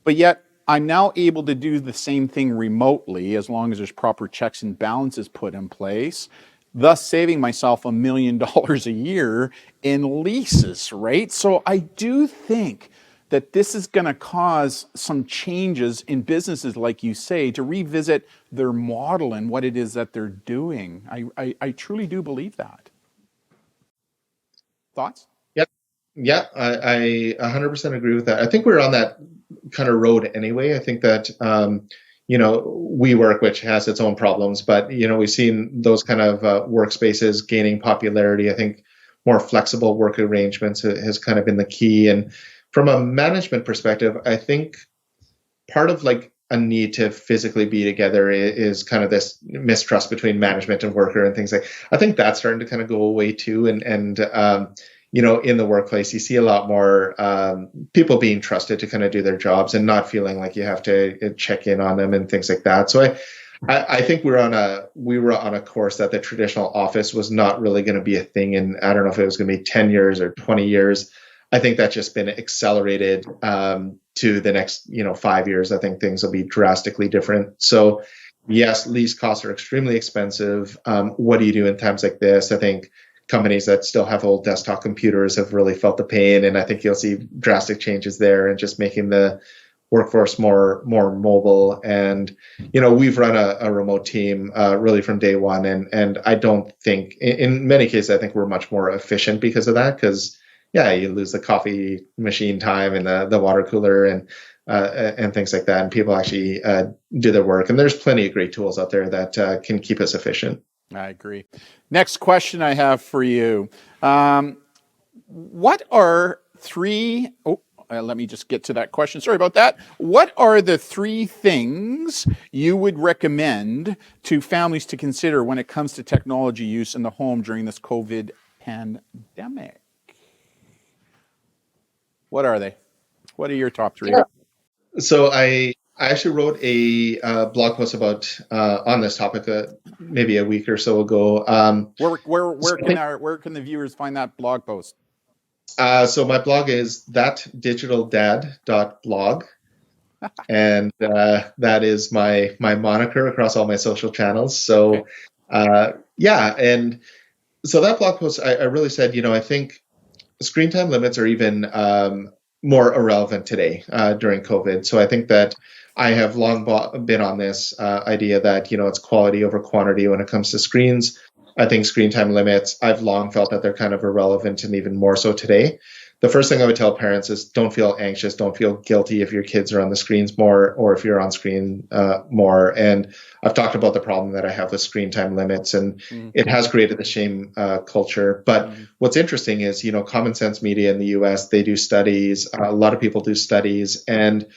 but yet I'm now able to do the same thing remotely as long as there's proper checks and balances put in place, thus saving myself $1 million a year in leases, right? So I do think that this is going to cause some changes in businesses, like you say, to revisit their model and what it is that they're doing. I truly do believe that. Thoughts? Yep. Yeah, I 100% agree with that. I think we're on that kind of road anyway. I think that, WeWork, which has its own problems, but, we've seen those kind of workspaces gaining popularity. I think more flexible work arrangements has kind of been the key. And from a management perspective, I think part of like a need to physically be together is kind of this mistrust between management and worker and things like. I think that's starting to kind of go away too. And in the workplace, you see a lot more people being trusted to kind of do their jobs and not feeling like you have to check in on them and things like that. So I think we were on a course that the traditional office was not really going to be a thing. And I don't know if it was going to be 10 years or 20 years. I think that's just been accelerated to the next, 5 years. I think things will be drastically different. So yes, lease costs are extremely expensive. What do you do in times like this? I think companies that still have old desktop computers have really felt the pain. And I think you'll see drastic changes there and just making the workforce more mobile. And, we've run a remote team really from day one. And I don't think, in many cases, I think we're much more efficient because of that. Because you lose the coffee machine time and the water cooler and things like that. And people actually do their work. And there's plenty of great tools out there that can keep us efficient. I agree. Next question I have for you. What are three, let me just get to that question. Sorry about that. What are the three things you would recommend to families to consider when it comes to technology use in the home during this COVID pandemic? What are they? What are your top three? Yeah. So I actually wrote a blog post about on this topic maybe a week or so ago. Where can the viewers find that blog post? So my blog is thatdigitaldad.blog, and that is my moniker across all my social channels. So and so that blog post I really said, I think screen time limits are even more irrelevant today during COVID. So I think that I have long been on this idea that, it's quality over quantity when it comes to screens. I think screen time limits, I've long felt that they're kind of irrelevant and even more so today. The first thing I would tell parents is don't feel anxious, don't feel guilty if your kids are on the screens more or if you're on screen more. And I've talked about the problem that I have with screen time limits, and it has created the shame culture. But what's interesting is, Common Sense Media in the US, they do studies, a lot of people do studies, and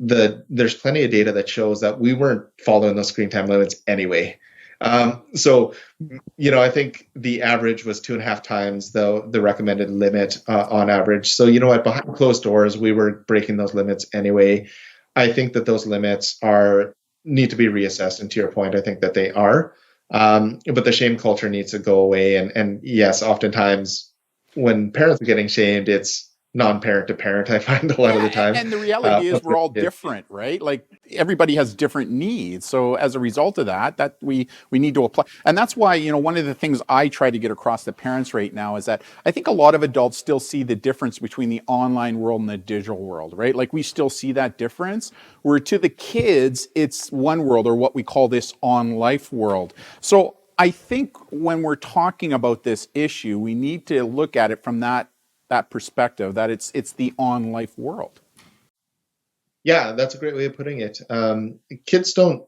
there's plenty of data that shows that we weren't following those screen time limits anyway. So I think the average was 2.5 times the recommended limit on average. So behind closed doors, we were breaking those limits anyway. I think that those limits need to be reassessed. And to your point, I think that they are. But the shame culture needs to go away. And yes, oftentimes when parents are getting shamed, it's non-parent to parent, I find a lot of the time. And the reality is we're all different, right? Like everybody has different needs. So as a result of that we need to apply. And that's why, one of the things I try to get across to parents right now is that I think a lot of adults still see the difference between the online world and the digital world, right? Like we still see that difference, where to the kids, it's one world, or what we call this on life world. So I think when we're talking about this issue, we need to look at it from that perspective, that it's the on life world. Yeah, that's a great way of putting it. Kids don't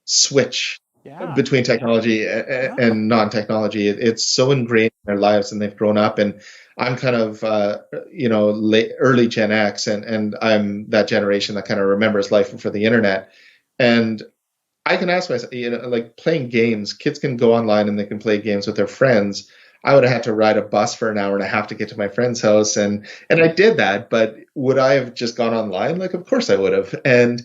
switch between technology and non-technology. It's so ingrained in their lives, and they've grown up. And I'm kind of early Gen X, and I'm that generation that kind of remembers life before the internet. And I can ask myself, like playing games, kids can go online and they can play games with their friends. I would have had to ride a bus for an hour and a half to get to my friend's house. And I did that, but would I have just gone online? Like, of course I would have. And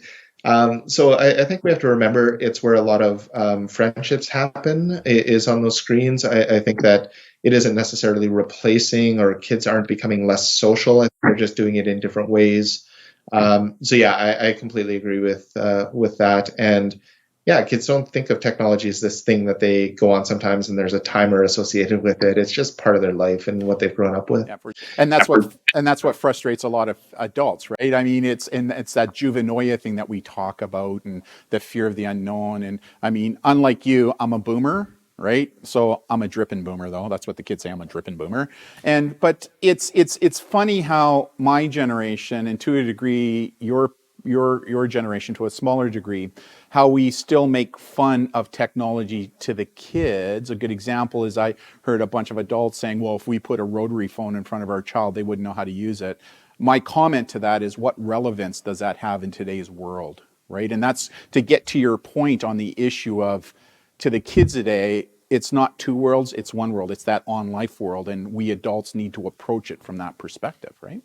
so I think we have to remember it's where a lot of friendships happen is on those screens. I think that it isn't necessarily replacing, or kids aren't becoming less social. I think they're just doing it in different ways. So yeah, I completely agree with that. And yeah, kids don't think of technology as this thing that they go on sometimes and there's a timer associated with it. It's just part of their life and what they've grown up with. Yeah, and that's what frustrates a lot of adults, right? I mean, it's that juvenoia thing that we talk about, and the fear of the unknown. And I mean, unlike you, I'm a boomer, right? So I'm a dripping boomer, though. That's what the kids say. I'm a dripping boomer. But it's funny how my generation, and to a degree, your generation to a smaller degree, how we still make fun of technology to the kids. A good example is I heard a bunch of adults saying, well, if we put a rotary phone in front of our child, they wouldn't know how to use it. My comment to that is, what relevance does that have in today's world, right? And that's to get to your point on the issue of, to the kids today, it's not two worlds, it's one world. It's that on life world, and we adults need to approach it from that perspective, right?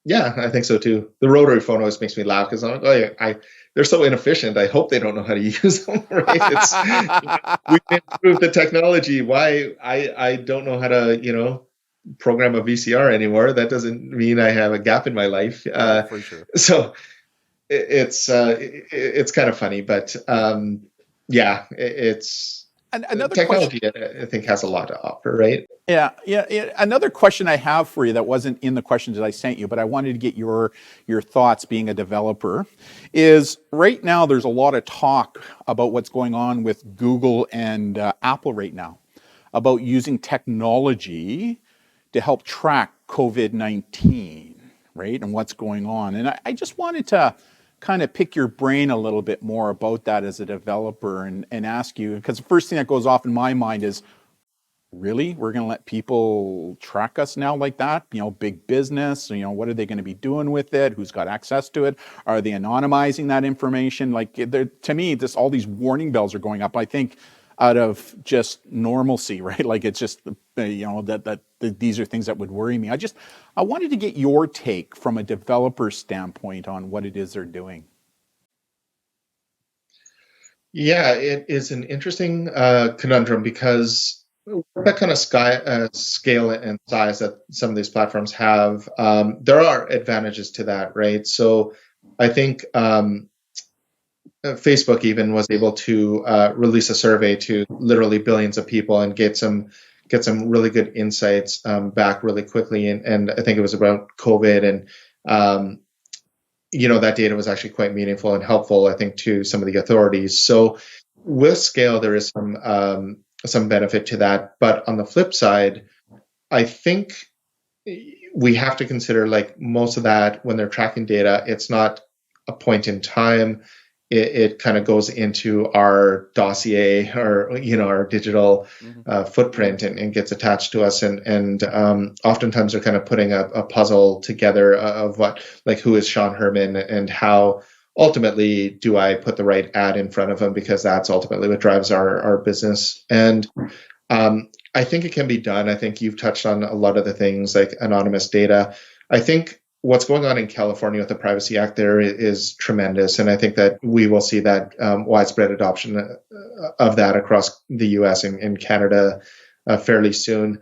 Yeah, I think so too. The rotary phone always makes me laugh because I'm like, oh yeah, they're so inefficient. I hope they don't know how to use them. Right? We've improved the technology. Why I don't know how to program a VCR anymore. That doesn't mean I have a gap in my life. Yeah, for sure. So it's kind of funny, but yeah, it's Another question. technology. I think has a lot to offer, right? Yeah. Another question I have for you that wasn't in the questions that I sent you, but I wanted to get your thoughts, being a developer, is right now there's a lot of talk about what's going on with Google and Apple right now, about using technology to help track COVID-19, right, and what's going on. And I just wanted to kind of pick your brain a little bit more about that as a developer, and ask you, because the first thing that goes off in my mind is, really, we're going to let people track us now like that? Big business, what are they going to be doing with it? Who's got access to it? Are they anonymizing that information? Like, to me, all these warning bells are going up, I think, out of just normalcy, right? Like, it's just, that these are things that would worry me. I wanted to get your take from a developer standpoint on what it is they're doing. Yeah, it is an interesting conundrum because with that kind of scale and size that some of these platforms have, there are advantages to that, right? So I think Facebook even was able to release a survey to literally billions of people and get some really good insights back really quickly. And I think it was about COVID, and that data was actually quite meaningful and helpful, I think, to some of the authorities. So with scale, there is some benefit to that. But on the flip side, I think we have to consider, like, most of that, when they're tracking data, it's not a point in time. It kind of goes into our dossier, or our digital footprint, and gets attached to us, and oftentimes they're kind of putting a puzzle together of what, like, who is Sean Herman, and how ultimately do I put the right ad in front of him, because that's ultimately what drives our business. And I think it can be done. I think you've touched on a lot of the things, like anonymous data. I think what's going on in California with the Privacy Act there is tremendous, and I think that we will see that widespread adoption of that across the U.S. and Canada fairly soon.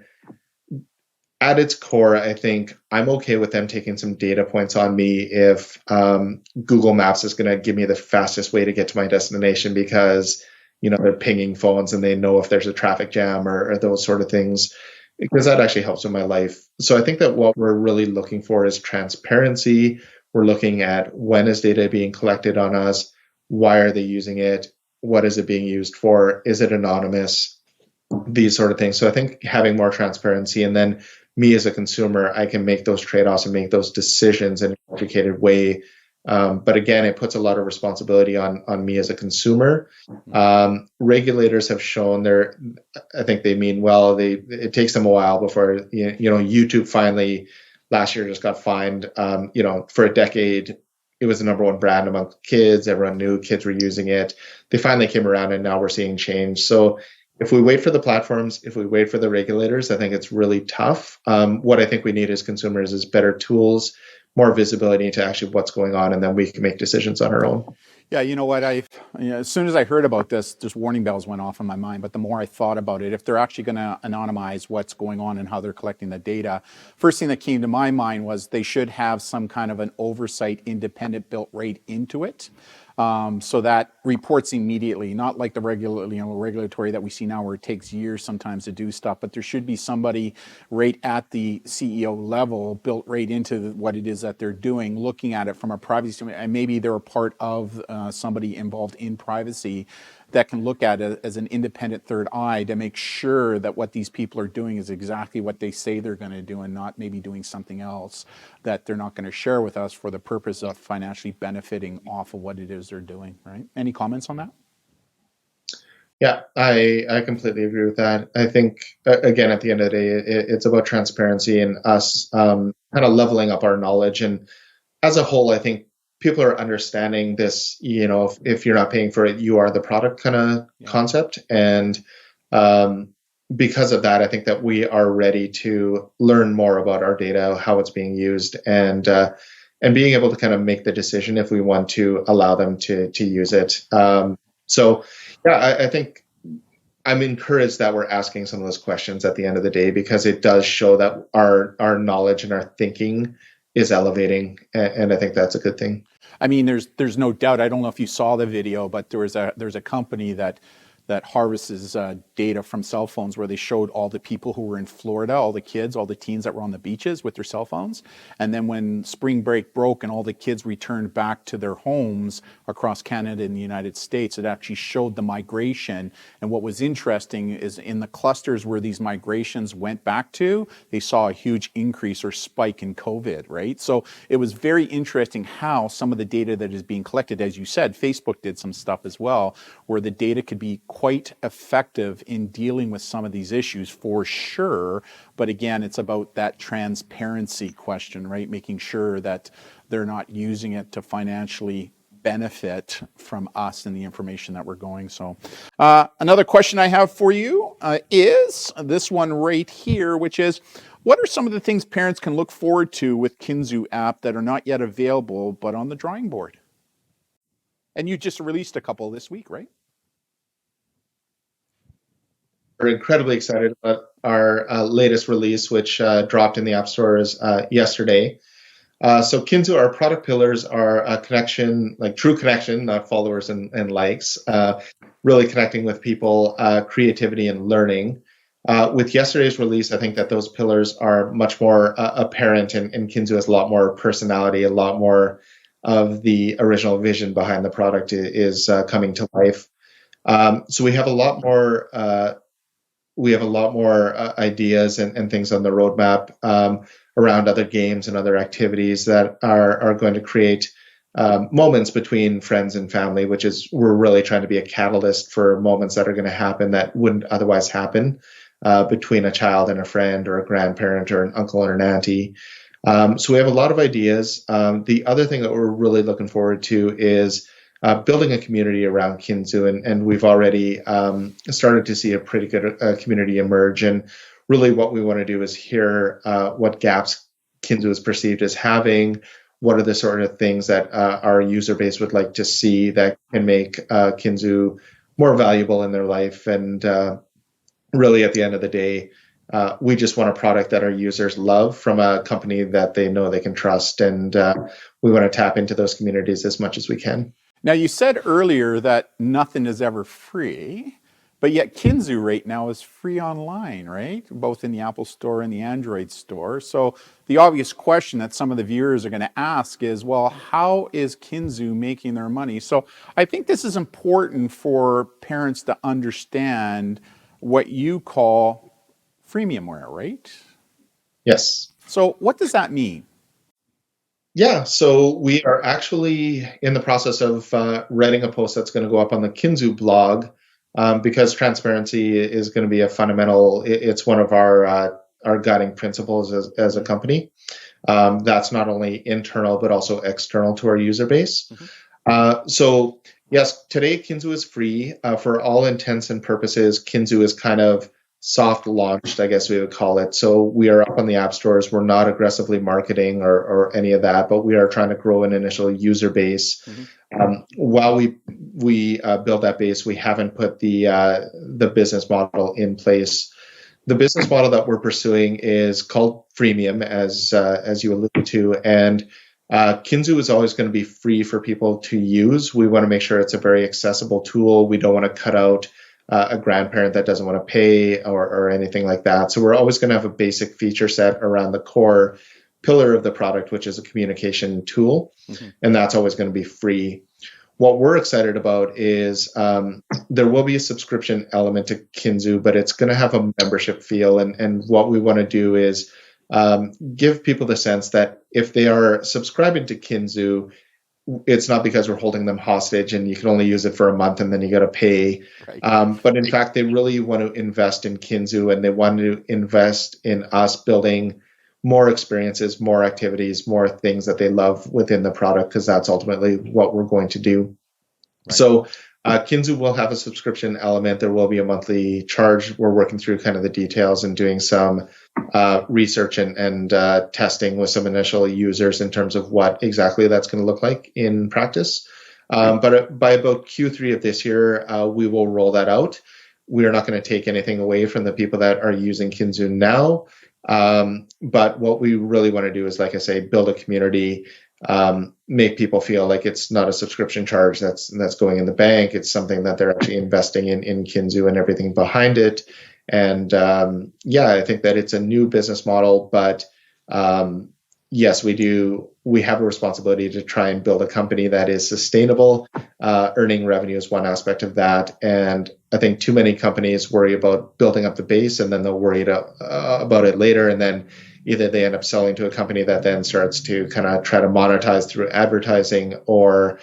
At its core, I think I'm okay with them taking some data points on me if Google Maps is going to give me the fastest way to get to my destination, because they're pinging phones and they know if there's a traffic jam or those sort of things, because that actually helps with my life. So I think that what we're really looking for is transparency. We're looking at, when is data being collected on us? Why are they using it? What is it being used for? Is it anonymous? These sort of things. So I think having more transparency, and then me as a consumer, I can make those trade-offs and make those decisions in an educated way. But again, it puts a lot of responsibility on me as a consumer. Regulators have shown I think they mean well. It takes them a while before, YouTube finally last year just got fined. For a decade, it was the number one brand among kids. Everyone knew kids were using it. They finally came around, and now we're seeing change. So if we wait for the platforms, if we wait for the regulators, I think it's really tough. What I think we need as consumers is better tools, more visibility into actually what's going on, and then we can make decisions on our own. Yeah, you know what? As soon as I heard about this, just warning bells went off in my mind. But the more I thought about it, if they're actually going to anonymize what's going on and how they're collecting the data, first thing that came to my mind was they should have some kind of an oversight, independent built rate into it. So that reports immediately, not like the regulatory that we see now where it takes years sometimes to do stuff, but there should be somebody right at the CEO level built right into what it is that they're doing, looking at it from a privacy standpoint, and maybe they're a part of somebody involved in privacy that can look at it as an independent third eye to make sure that what these people are doing is exactly what they say they're going to do and not maybe doing something else that they're not going to share with us for the purpose of financially benefiting off of what it is they're doing, right? Any comments on that? Yeah, I completely agree with that. I think, again, at the end of the day, it's about transparency and us kind of leveling up our knowledge. And as a whole, I think people are understanding this, if you're not paying for it, you are the product kind of concept. And because of that, I think that we are ready to learn more about our data, how it's being used, and being able to kind of make the decision if we want to allow them to use it. So, yeah, I think I'm encouraged that we're asking some of those questions at the end of the day, because it does show that our knowledge and our thinking is elevating, and I think that's a good thing. I mean, there's no doubt. I don't know if you saw the video, but there's a company that harvests data from cell phones where they showed all the people who were in Florida, all the kids, all the teens that were on the beaches with their cell phones. And then when spring break broke and all the kids returned back to their homes across Canada and the United States, it actually showed the migration. And what was interesting is in the clusters where these migrations went back to, they saw a huge increase or spike in COVID, right? So it was very interesting how some of the data that is being collected, as you said, Facebook did some stuff as well, where the data could be quite effective in dealing with some of these issues for sure. But again, it's about that transparency question, right? Making sure that they're not using it to financially benefit from us and the information that we're going. So another question I have for you is this one right here, which is, what are some of the things parents can look forward to with Kinzoo app that are not yet available, but on the drawing board? And you just released a couple this week, right? We're incredibly excited about our latest release, which dropped in the app stores yesterday. So Kinzoo, our product pillars are a connection, like true connection, not followers and likes, really connecting with people, creativity and learning. With yesterday's release, I think that those pillars are much more apparent, and Kinzoo has a lot more personality, a lot more of the original vision behind the product is coming to life. So we have a lot more ideas and things on the roadmap around other games and other activities that are going to create moments between friends and family, which is, we're really trying to be a catalyst for moments that are going to happen that wouldn't otherwise happen between a child and a friend or a grandparent or an uncle and an auntie. So we have a lot of ideas. The other thing that we're really looking forward to is building a community around Kinzoo, and we've already started to see a pretty good community emerge. And really what we want to do is hear what gaps Kinzoo is perceived as having, what are the sort of things that our user base would like to see that can make Kinzoo more valuable in their life. And really at the end of the day, we just want a product that our users love from a company that they know they can trust. And we want to tap into those communities as much as we can. Now, you said earlier that nothing is ever free, but yet Kinzoo right now is free online, right? Both in the Apple Store and the Android Store. So the obvious question that some of the viewers are going to ask is, well, how is Kinzoo making their money? So I think this is important for parents to understand what you call freemiumware, right? Yes. So what does that mean? Yeah, so we are actually in the process of writing a post that's going to go up on the Kinzoo blog, because transparency is going to be a fundamental. It's one of our guiding principles as a company. That's not only internal but also external to our user base. Mm-hmm. So Yes, today Kinzoo is free. For all intents and purposes, Kinzoo is kind of soft launched, I guess we would call it. So we are up on the app stores. We're not aggressively marketing or any of that, but we are trying to grow an initial user base. Mm-hmm. While we build that base, we haven't put the business model in place. The business model that we're pursuing is called freemium, as you alluded to, and Kinzoo is always going to be free for people to use. We want to make sure it's a very accessible tool. We don't want to cut out a grandparent that doesn't want to pay or anything like that. So we're always going to have a basic feature set around the core pillar of the product, which is a communication tool, Mm-hmm. and that's always going to be free. What we're excited about is there will be a subscription element to Kinzoo, but it's going to have a membership feel. And what we want to do is give people the sense that if they are subscribing to Kinzoo, it's not because we're holding them hostage and you can only use it for a month and then you got to pay. Right. But in fact, they really want to invest in Kinzoo and they want to invest in us building more experiences, more activities, more things that they love within the product, because that's ultimately what we're going to do. Right. So Kinzoo will have a subscription element. There will be a monthly charge. We're working through kind of the details and doing some research and testing with some initial users in terms of what exactly that's going to look like in practice. But by about Q3 of this year, we will roll that out. We are not going to take anything away from the people that are using Kinzoo now. But what we really want to do is, like I say, build a community, make people feel like it's not a subscription charge that's going in the bank. It's something that they're actually investing in Kinzoo and everything behind it. And I think that it's a new business model, but yes, we have a responsibility to try and build a company that is sustainable. Earning revenue is one aspect of that. And I think too many companies worry about building up the base and then they'll worry about it later. And then either they end up selling to a company that then starts to kind of try to monetize through advertising, or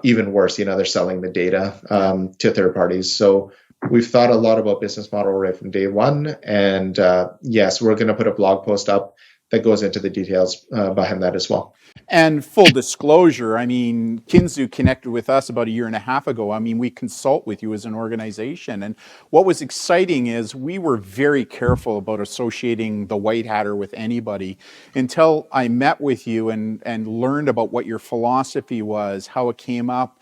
even worse, they're selling the data to third parties. So we've thought a lot about business model right from day one. And yes, we're going to put a blog post up that goes into the details behind that as well. And full disclosure, Kinzoo connected with us about a year and a half ago. We consult with you as an organization. And what was exciting is we were very careful about associating the White Hatter with anybody until I met with you and learned about what your philosophy was, how it came up,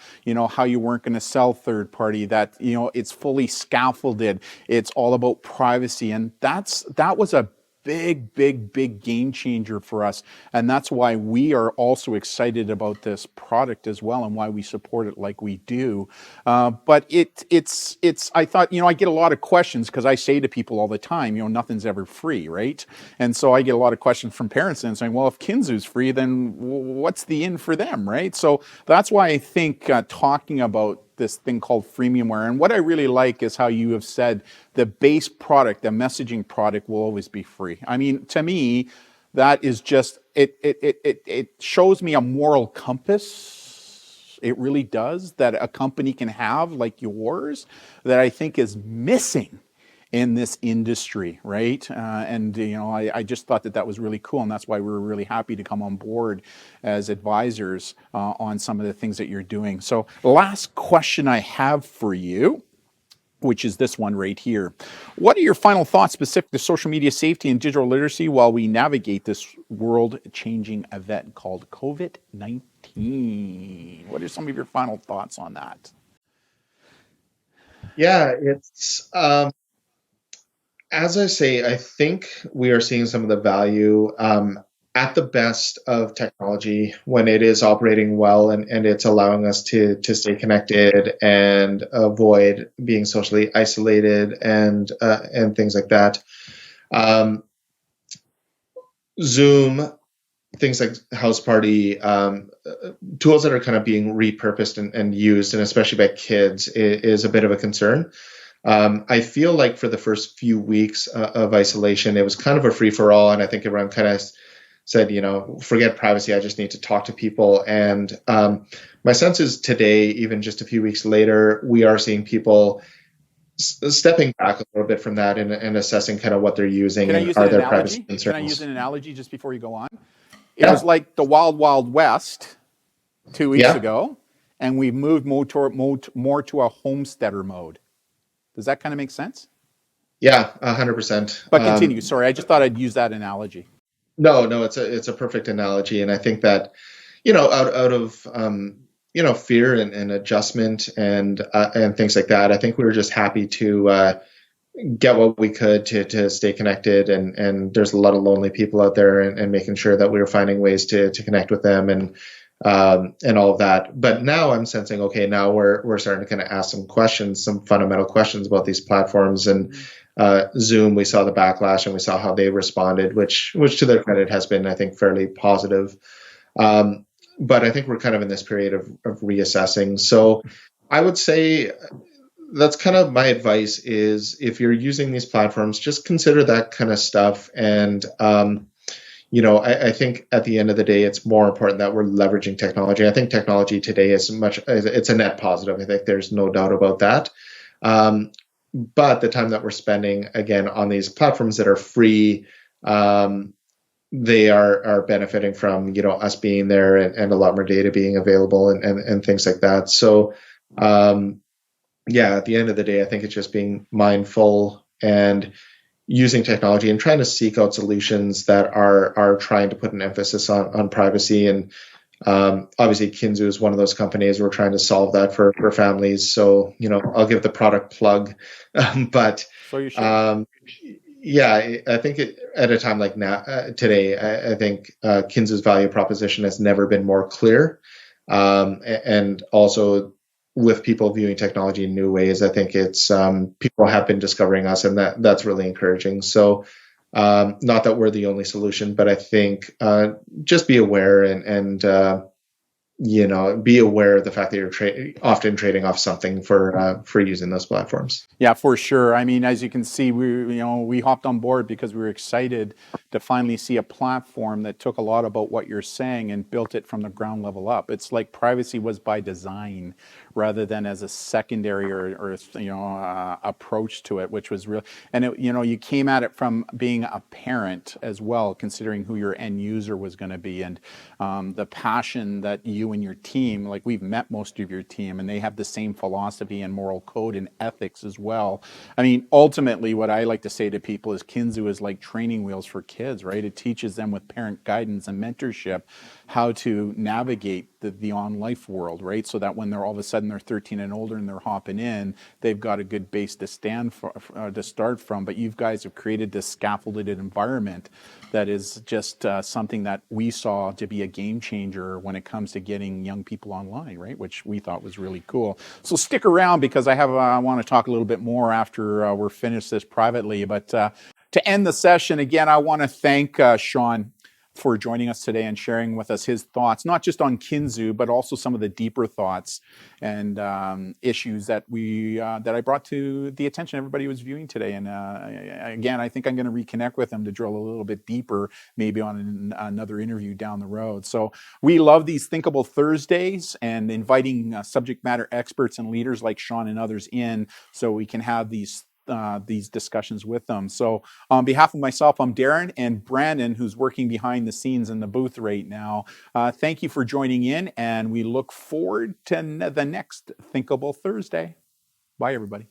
how you weren't going to sell third party, that, it's fully scaffolded. It's all about privacy. And that was a big game changer for us, and that's why we are also excited about this product as well, and why we support it like we do. But it's I thought, I get a lot of questions because I say to people all the time, nothing's ever free, right? And so I get a lot of questions from parents and saying, well, if Kinzoo's free, then what's the in for them, right? So that's why I think talking about this thing called freemiumware. And what I really like is how you have said the base product, the messaging product, will always be free. To me, that is just, it shows me a moral compass. It really does, that a company can have like yours, that I think is missing in this industry, right? I just thought that was really cool, and that's why we were really happy to come on board as advisors on some of the things that you're doing. So last question I have for you, which is this one right here. What are your final thoughts specific to social media safety and digital literacy while we navigate this world-changing event called COVID-19? What are some of your final thoughts on that? Yeah, it's... as I say, I think we are seeing some of the value at the best of technology when it is operating well and it's allowing us to stay connected and avoid being socially isolated and things like that. Zoom, things like House Party, tools that are kind of being repurposed and used, and especially by kids, is a bit of a concern. I feel like for the first few weeks of isolation, it was kind of a free for all. And I think everyone kind of said, forget privacy. I just need to talk to people. And my sense is today, even just a few weeks later, we are seeing people stepping back a little bit from that and assessing kind of what they're using. Can I use an analogy? Privacy concerns. Can I use an analogy just before you go on? It was like the Wild Wild West 2 weeks ago. and we've moved more to a homesteader mode. Does that kind of make sense? Yeah, 100%. But continue. Sorry, I just thought I'd use that analogy. No, it's a perfect analogy, and I think that out of fear and adjustment and things like that, I think we were just happy to get what we could to stay connected, and there's a lot of lonely people out there, and making sure that we were finding ways to connect with them and all of that. But now I'm sensing, okay, now we're starting to kind of ask some questions, some fundamental questions about these platforms. And Zoom, we saw the backlash and we saw how they responded, which to their credit has been, I think, fairly positive. But I think we're kind of in this period of reassessing. So I would say that's kind of my advice is, if you're using these platforms, just consider that kind of stuff. And I think at the end of the day, it's more important that we're leveraging technology. I think technology today it's a net positive. I think there's no doubt about that. But the time that we're spending, again, on these platforms that are free, they are benefiting from us being there, and a lot more data being available, and things like that. So at the end of the day, I think it's just being mindful and using technology and trying to seek out solutions that are trying to put an emphasis on privacy. And obviously Kinzoo is one of those companies. We're trying to solve that for families. So I'll give the product plug. But So you should. I think at a time like now, today, I think Kinzoo's value proposition has never been more clear. And also, with people viewing technology in new ways, I think it's people have been discovering us, and that's really encouraging. So not that we're the only solution, but I think just be aware, and be aware of the fact that you're often trading off something for using those platforms. Yeah, for sure. I mean, as you can see, we hopped on board because we were excited to finally see a platform that took a lot about what you're saying and built it from the ground level up. It's like privacy was by design rather than as a secondary or approach to it, which was real. And you came at it from being a parent as well, considering who your end user was going to be, and the passion that you and your team, like we've met most of your team, and they have the same philosophy and moral code and ethics as well. I mean, ultimately, what I like to say to people is Kinzoo is like training wheels for kids, right? It teaches them with parent guidance and mentorship how to navigate the on life world, right? So that when they're all of a sudden they're 13 and older and they're hopping in, they've got a good base to to start from. But you guys have created this scaffolded environment that is just something that we saw to be a game changer when it comes to getting young people online, right? Which we thought was really cool. So stick around, because I want to talk a little bit more after we're finished this privately. But to end the session, again, I want to thank Sean for joining us today and sharing with us his thoughts, not just on Kinzoo, but also some of the deeper thoughts and issues that I brought to the attention of everybody who was viewing today. And again, I think I'm going to reconnect with him to drill a little bit deeper, maybe on another interview down the road. So we love these Thinkable Thursdays and inviting subject matter experts and leaders like Sean and others in, so we can have these discussions with them. So on behalf of myself, I'm Darren, and Brandon, who's working behind the scenes in the booth right now. Thank you for joining in, and we look forward to the next Thinkable Thursday. Bye, everybody.